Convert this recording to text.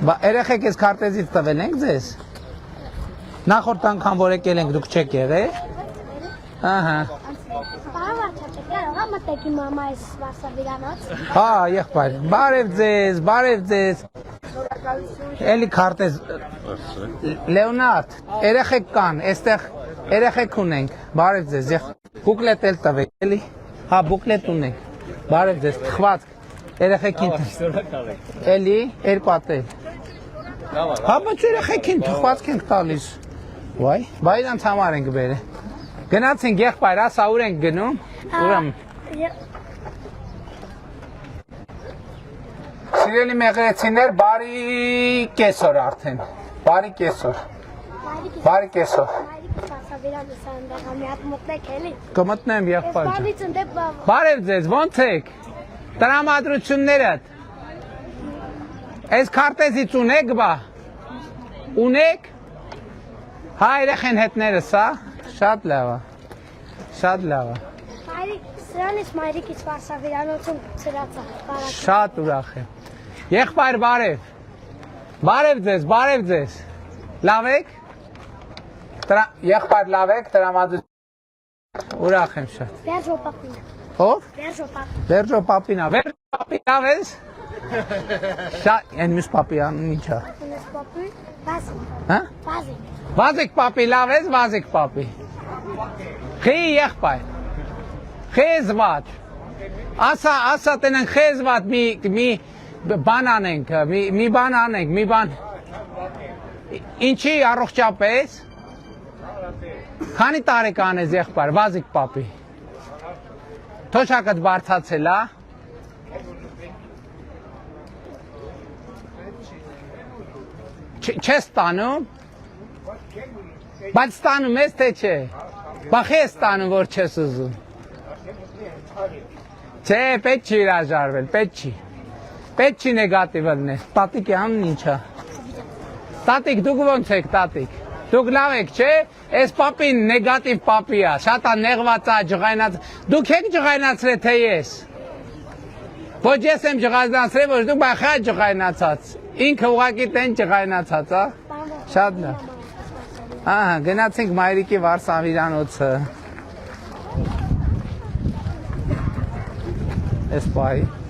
Երեխեք ես քարտեզից տվել ենք ձեզ։ Նախորդ անգամ որ եկել ենք դուք չեք եղել։ Ահա։ Հա, եղբայր։ Բարև ձեզ։ Էլի քարտեզ։ Լեոնարդ, երեխեք կան, այստեղ երեխեք ունենք։ Բարև ձեզ։ Բուկլետ էլ տվեք, էլի։ Հա, բուկլետ ունենք։ Բարև ձեզ, թխվածք։ Երեխեքին էլի, պատել։ Հա, բայց երեխեքին թխվածք ենք տալիս։ Վայ, բա իրանց համար ենք բերել։ Գնացինք եղբայր, ասա ուր ենք գնում։ Ուրամ։ Սիրելի մեղրեցիներ, բարի կեսօր արդեն։ Բարի կեսօր։ Կմտնեմ եղբայր։ Բարև ձեզ, ոնց եք։ Տրամադրություններդ։ Այս քարտեզից ունեք բա։ Ունեք։ Հա, երեխեն հետներս, հա։ Շատ լավ է։ Սրանից մայրիկից վարսավիրանոցում ծրացա։ Շատ ուրախ եմ։ Եղբայր բարև ձեզ։ Լավ եք։ Եղբայր լավ եք, տրամադրություն։ Ուրախ եմ շատ։ Վերջո պապին։ Ով։ Վերջո Վերջո պապին։ պապին, լավ ես։ Շատ, են մյուս պապիան ինչա։ Մյուս պապի, Վազիկ։ Հա։ Վազիկ պապի, լավ ես, Վազիկ պապի։ Խի եղբայր։ Խեզված։ Ասա տնենք խեզված մի բան անենք, մի բան։ Ինչի առողջապես։ Քանի տարեկան ես եղբայր, Վազիկ պապի։ Թոշակդ բարձացել է։ Չես ստանում։ Բայց ստանում ես թե չէ։ Բախ ես ստանում որ չես ուզում։ Չէ, պետք չի հրաժարվել, պետք չի նեգատիվ լներ։ Տատիկի անուն ինչա։ Տատիկ, դուք ոնց եք տատիկ։ Դուք լավ եք, չէ։ Այս պապին նեգատիվ պապի է, շատ է նեղված է, ջղայնած։ Դուք եք ջղայնացրել թե ես։ Ոչ ես եմ ջղայնացրել, ոչ դուք բայ խա ջղայնացած։ Ինքը ուղղակի տեն ջղայնացած, հա։ Շատ լավ։ Ահա, գնացինք մայրիկի վարսավիրանոցը։ Էս պահի։